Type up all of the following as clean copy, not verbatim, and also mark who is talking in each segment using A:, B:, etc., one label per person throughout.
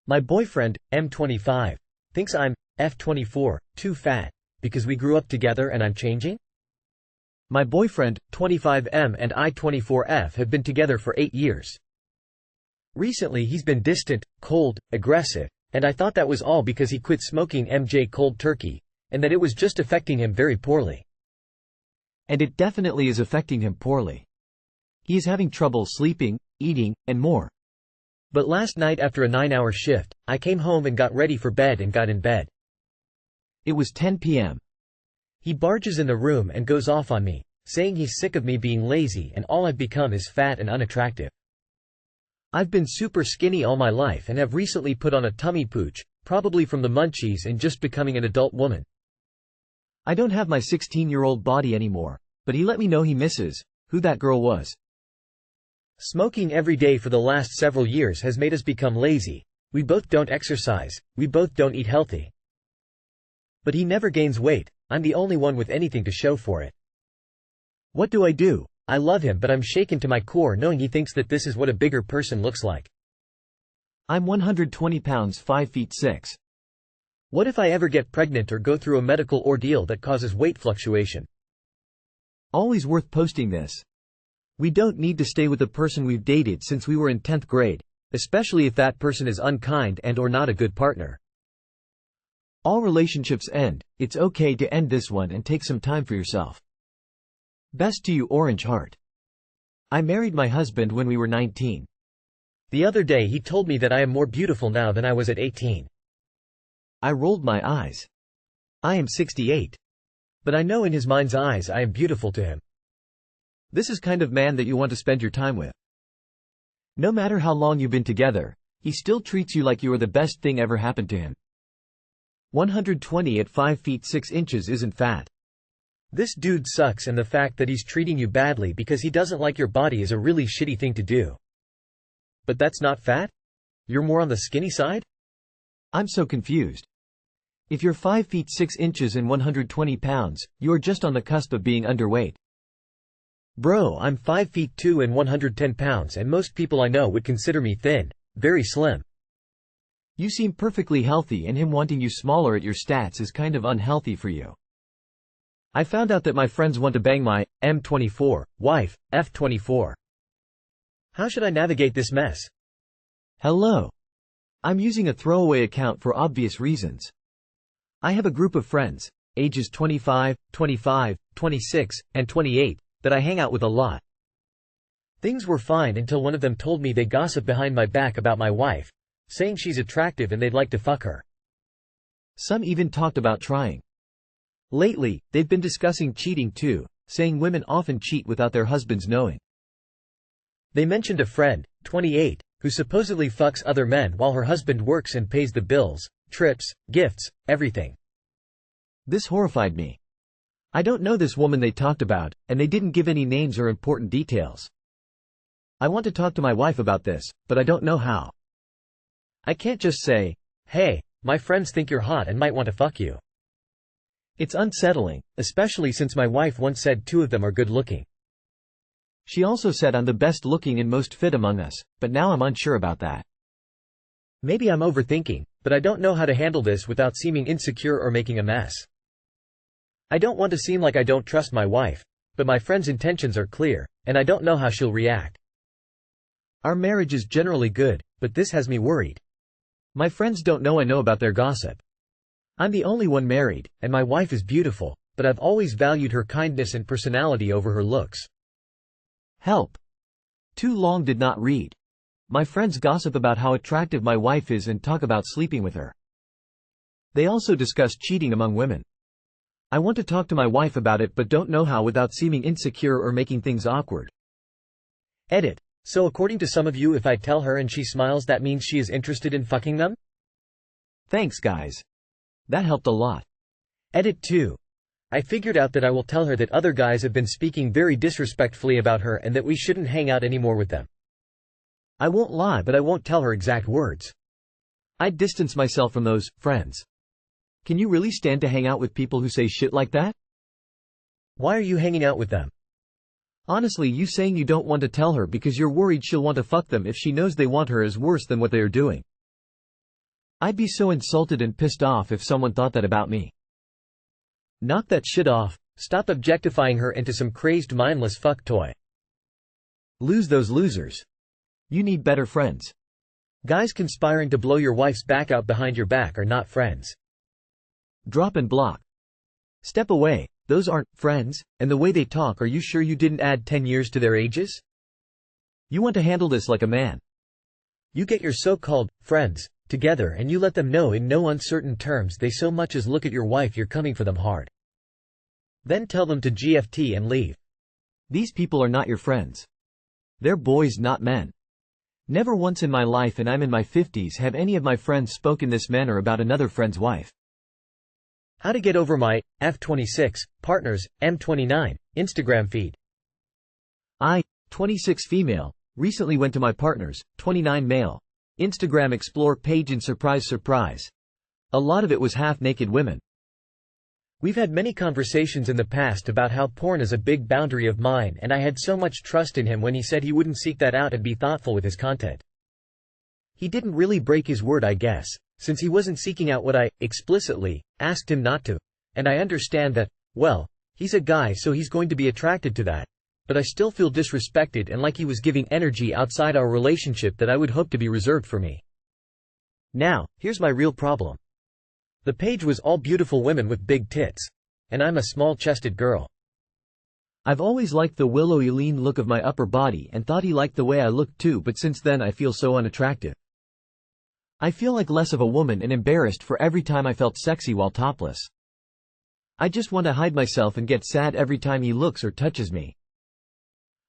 A: My boyfriend, M25, thinks I'm F24, too fat, because we grew up together and I'm changing? My boyfriend, 25M and I 24F have been together for 8 years. Recently he's been distant, cold, aggressive, and I thought that was all because he quit smoking MJ cold turkey, and that it was just affecting him very poorly.
B: And it definitely is affecting him poorly. He is having trouble sleeping, eating, and more.
A: But last night after a 9-hour shift, I came home and got ready for bed and got in bed.
B: It was 10 p.m.
A: He barges in the room and goes off on me, saying he's sick of me being lazy and all I've become is fat and unattractive. I've been super skinny all my life and have recently put on a tummy pooch, probably from the munchies and just becoming an adult woman.
B: I don't have my 16-year-old body anymore, but he let me know he misses who that girl was.
A: Smoking every day for the last several years has made us become lazy. We both don't exercise, we both don't eat healthy. But he never gains weight, I'm the only one with anything to show for it. What do I do? I love him but I'm shaken to my core knowing he thinks that this is what a bigger person looks like.
B: I'm 120 pounds 5 feet 6.
A: What if I ever get pregnant or go through a medical ordeal that causes weight fluctuation?
B: Always worth posting this. We don't need to stay with the person we've dated since we were in 10th grade, especially if that person is unkind and or not a good partner. All relationships end, it's okay to end this one and take some time for yourself. Best to you, Orange Heart. I married my husband when we were 19.
A: The other day he told me that I am more beautiful now than I was at 18.
B: I rolled my eyes.
A: I am 68. But I know in his mind's eyes I am beautiful to him.
B: This is kind of man that you want to spend your time with. No matter how long you've been together, he still treats you like you are the best thing ever happened to him. 120 at 5 feet 6 inches isn't fat.
A: This dude sucks and the fact that he's treating you badly because he doesn't like your body is a really shitty thing to do. But that's not fat? You're more on the skinny side?
B: I'm so confused. If you're 5 feet 6 inches and 120 pounds, you're just on the cusp of being underweight.
A: Bro, I'm 5 feet 2 and 110 pounds and most people I know would consider me thin, very slim.
B: You seem perfectly healthy and him wanting you smaller at your stats is kind of unhealthy for you.
A: I found out that my friends want to bang my M24 wife, F24. How should I navigate this mess?
B: Hello. I'm using a throwaway account for obvious reasons. I have a group of friends, ages 25, 25, 26, and 28, that I hang out with a lot. Things were fine until one of them told me they gossip behind my back about my wife, saying she's attractive and they'd like to fuck her. Some even talked about trying. Lately, they've been discussing cheating too, saying women often cheat without their husbands knowing.
A: They mentioned a friend, 28, who supposedly fucks other men while her husband works and pays the bills, trips, gifts, everything.
B: This horrified me. I don't know this woman they talked about, and they didn't give any names or important details. I want to talk to my wife about this, but I don't know how. I can't just say, "Hey, my friends think you're hot and might want to fuck you." It's unsettling, especially since my wife once said 2 of them are good looking. She also said I'm the best looking and most fit among us, but now I'm unsure about that.
A: Maybe I'm overthinking, but I don't know how to handle this without seeming insecure or making a mess. I don't want to seem like I don't trust my wife, but my friend's intentions are clear, and I don't know how she'll react. Our marriage is generally good, but this has me worried. My friends don't know I know about their gossip. I'm the only one married, and my wife is beautiful, but I've always valued her kindness and personality over her looks.
B: Help. Too long did not read. My friends gossip about how attractive my wife is and talk about sleeping with her. They also discuss cheating among women. I want to talk to my wife about it but don't know how without seeming insecure or making things awkward. Edit. So according to some of you, if I tell her and she smiles, that means she is interested in fucking them? Thanks guys. That helped a lot. Edit 2. I figured out that I will tell her that other guys have been speaking very disrespectfully about her and that we shouldn't hang out anymore with them. I won't lie, but I won't tell her exact words. I'd distance myself from those friends. Can you really stand to hang out with people who say shit like that? Why are you hanging out with them? Honestly, you saying you don't want to tell her because you're worried she'll want to fuck them if she knows they want her is worse than what they are doing. I'd be so insulted and pissed off if someone thought that about me.
A: Knock that shit off. Stop objectifying her into some crazed mindless fuck toy.
B: Lose those losers. You need better friends.
A: Guys conspiring to blow your wife's back out behind your back are not friends.
B: Drop and block. Step away, those aren't friends, and the way they talk, are you sure you didn't add 10 years to their ages? You want to handle this like a man.
A: You get your so-called friends together and you let them know in no uncertain terms they so much as look at your wife you're coming for them hard. Then tell them to GFT and leave.
B: These people are not your friends. They're boys, not men. Never once in my life, and I'm in my 50s, have any of my friends spoken this manner about another friend's wife.
A: How to get over my F26 partner's M29 Instagram feed.
B: I, 26 female, recently went to my partner's 29 male Instagram Explore page, and surprise, surprise, a lot of it was half-naked women.
A: We've had many conversations in the past about how porn is a big boundary of mine, and I had so much trust in him when he said he wouldn't seek that out and be thoughtful with his content. He didn't really break his word, I guess, since he wasn't seeking out what I, explicitly, asked him not to, and I understand that, well, he's a guy so he's going to be attracted to that, but I still feel disrespected and like he was giving energy outside our relationship that I would hope to be reserved for me. Now, here's my real problem. The page was all beautiful women with big tits. And I'm a small-chested girl.
B: I've always liked the willowy lean look of my upper body and thought he liked the way I looked too, but since then I feel so unattractive. I feel like less of a woman and embarrassed for every time I felt sexy while topless. I just want to hide myself and get sad every time he looks or touches me.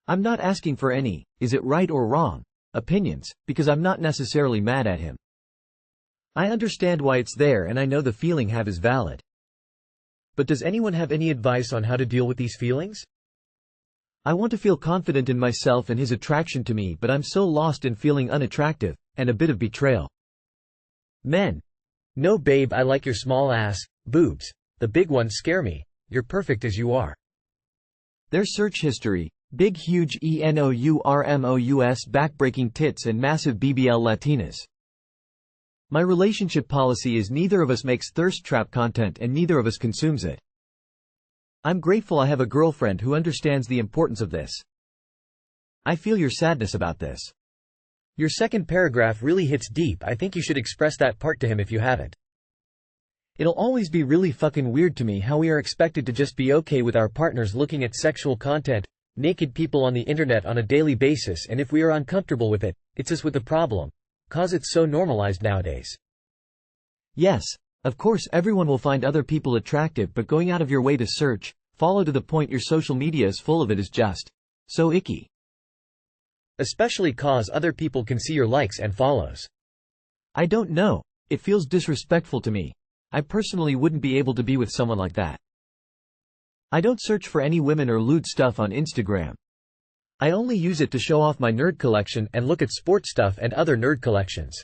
B: I'm not asking for any, is it right or wrong, opinions, because I'm not necessarily mad at him. I understand why it's there and I know the feeling have is valid. But does anyone have any advice on how to deal with these feelings? I want to feel confident in myself and his attraction to me, but I'm so lost in feeling unattractive, and a bit of betrayal.
A: Men. No babe, I like your small ass, boobs. The big ones scare me. You're perfect as you are.
B: Their search history, big huge ENOURMOUS backbreaking tits and massive BBL Latinas. My relationship policy is neither of us makes thirst trap content and neither of us consumes it. I'm grateful I have a girlfriend who understands the importance of this. I feel your sadness about this.
A: Your second paragraph really hits deep. I think you should express that part to him if you haven't. It'll always be really fucking weird to me how we are expected to just be okay with our partners looking at sexual content, naked people on the internet on a daily basis, and if we are uncomfortable with it, it's us with the problem. 'Cause it's so normalized nowadays.
B: Yes, of course everyone will find other people attractive, but going out of your way to search, follow to the point your social media is full of it is just so icky.
A: Especially 'cause other people can see your likes and follows.
B: I don't know, it feels disrespectful to me. I personally wouldn't be able to be with someone like that. I don't search for any women or lewd stuff on Instagram. I only use it to show off my nerd collection and look at sports stuff and other nerd collections.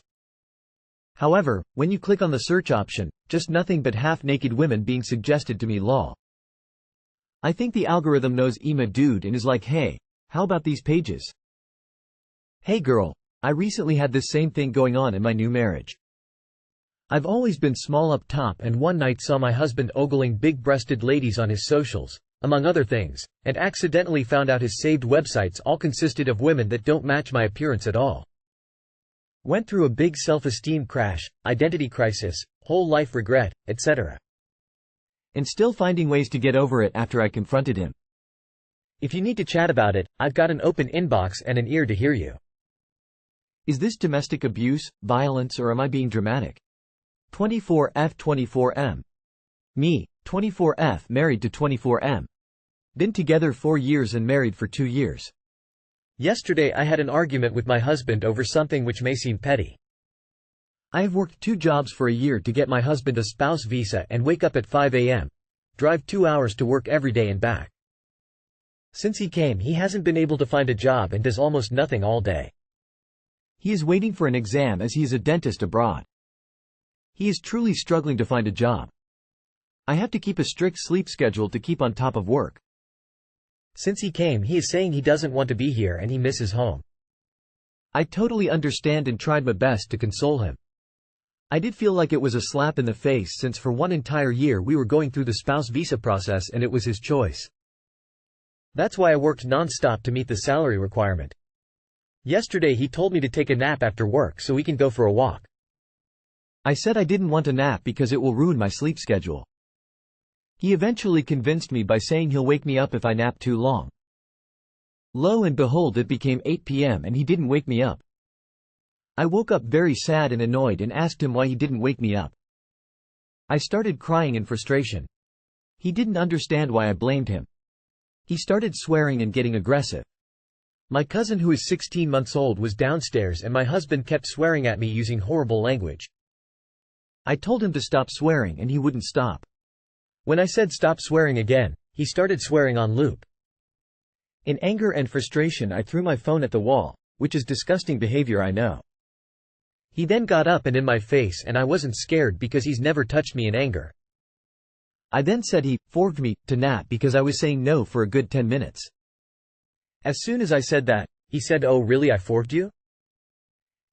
B: However, when you click on the search option, just nothing but half-naked women being suggested to me, lol. I think the algorithm knows I'm a dude and is like, hey, how about these pages? Hey girl, I recently had this same thing going on in my new marriage. I've always been small up top and one night saw my husband ogling big-breasted ladies on his socials, among other things, and accidentally found out his saved websites all consisted of women that don't match my appearance at all. Went through a big self-esteem crash, identity crisis, whole life regret, etc. And still finding ways to get over it after I confronted him. If you need to chat about it, I've got an open inbox and an ear to hear you. Is this domestic abuse, violence, or am I being dramatic? 24F24M. Me, 24F, married to 24M. Been together 4 years and married for 2 years. Yesterday I had an argument with my husband over something which may seem petty. I have worked 2 jobs for a year to get my husband a spouse visa and wake up at 5 a.m. Drive 2 hours to work every day and back. Since he came, he hasn't been able to find a job and does almost nothing all day. He is waiting for an exam as he is a dentist abroad. He is truly struggling to find a job. I have to keep a strict sleep schedule to keep on top of work. Since he came, he is saying he doesn't want to be here and he misses home. I totally understand and tried my best to console him. I did feel like it was a slap in the face since for one entire year we were going through the spouse visa process and it was his choice.
A: That's why I worked non-stop to meet the salary requirement. Yesterday he told me to take a nap after work so we can go for a walk.
B: I said I didn't want a nap because it will ruin my sleep schedule. He eventually convinced me by saying he'll wake me up if I nap too long. Lo and behold, it became 8 p.m. and he didn't wake me up. I woke up very sad and annoyed and asked him why he didn't wake me up. I started crying in frustration. He didn't understand why I blamed him. He started swearing and getting aggressive.
A: My cousin, who is 16 months old, was downstairs and my husband kept swearing at me using horrible language.
B: I told him to stop swearing and he wouldn't stop.
A: When I said stop swearing again, he started swearing on loop. In anger and frustration I threw my phone at the wall, which is disgusting behavior, I know. He then got up and in my face, and I wasn't scared because he's never touched me in anger.
B: I then said he forced me to nap because I was saying no for a good 10 minutes.
A: As soon as I said that, he said, "Oh really, I forced you?"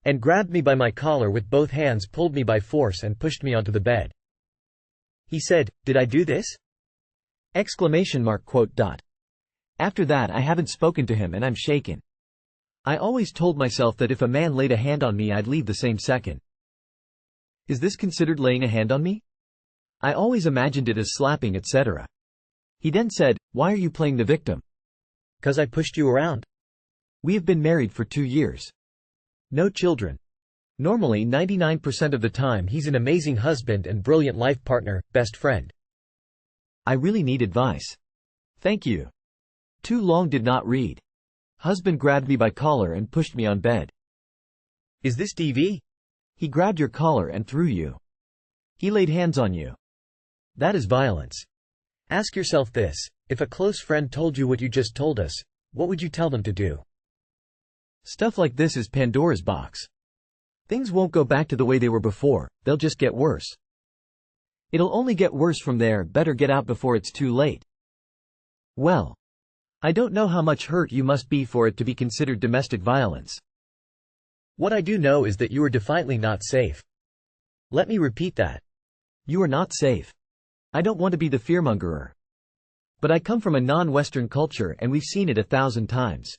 A: and grabbed me by my collar with both hands, pulled me by force and pushed me onto the bed. He said, "Did I do this?"
B: After that I haven't spoken to him and I'm shaken. I always told myself that if a man laid a hand on me I'd leave the same second. Is this considered laying a hand on me? I always imagined it as slapping, etc. He then said, "Why are you playing the victim?"
A: "'Cause I pushed you around."
B: We have been married for 2 years.
A: No children. Normally 99% of the time he's an amazing husband and brilliant life partner, best friend.
B: I really need advice. Thank you. Too long did not read. Husband grabbed me by collar and pushed me on bed.
A: Is this DV?
B: He grabbed your collar and threw you. He laid hands on you.
A: That is violence. Ask yourself this: if a close friend told you what you just told us, what would you tell them to do?
B: Stuff like this is Pandora's box. Things won't go back to the way they were before, they'll just get worse. It'll only get worse from there. Better get out before it's too late. Well, I don't know how much hurt you must be for it to be considered domestic violence.
A: What I do know is that you are defiantly not safe. Let me repeat that.
B: You are not safe. I don't want to be the fearmongerer. But I come from a non-Western culture and we've seen it 1,000 times.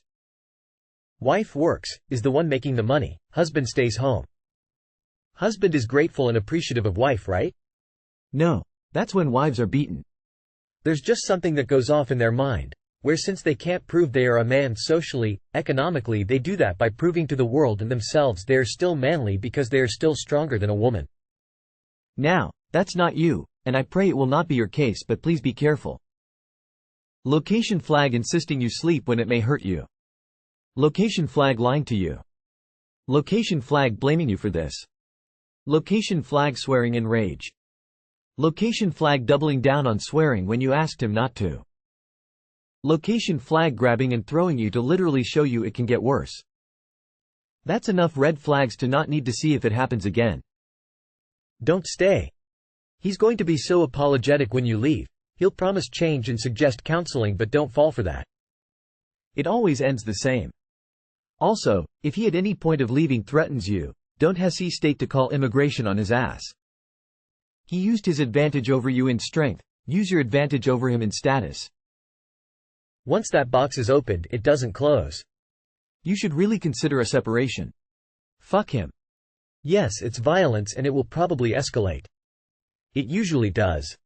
A: Wife works, is the one making the money, husband stays home. Husband is grateful and appreciative of wife, right?
B: No, that's when wives are beaten.
A: There's just something that goes off in their mind, where since they can't prove they are a man socially, economically, they do that by proving to the world and themselves they are still manly because they are still stronger than a woman.
B: Now, that's not you, and I pray it will not be your case, but please be careful. Location flag insisting you sleep when it may hurt you. Location flag lying to you. Location flag blaming you for this. Location flag swearing in rage. Location flag doubling down on swearing when you asked him not to. Location flag grabbing and throwing you to literally show you it can get worse. That's enough red flags to not need to see if it happens again.
A: Don't stay. He's going to be so apologetic when you leave. He'll promise change and suggest counseling, but don't fall for that.
B: It always ends the same. Also, if he at any point of leaving threatens you, don't hesitate to call immigration on his ass. He used his advantage over you in strength, use your advantage over him in status.
A: Once that box is opened, it doesn't close.
B: You should really consider a separation. Fuck him.
A: Yes, it's violence and it will probably escalate. It usually does.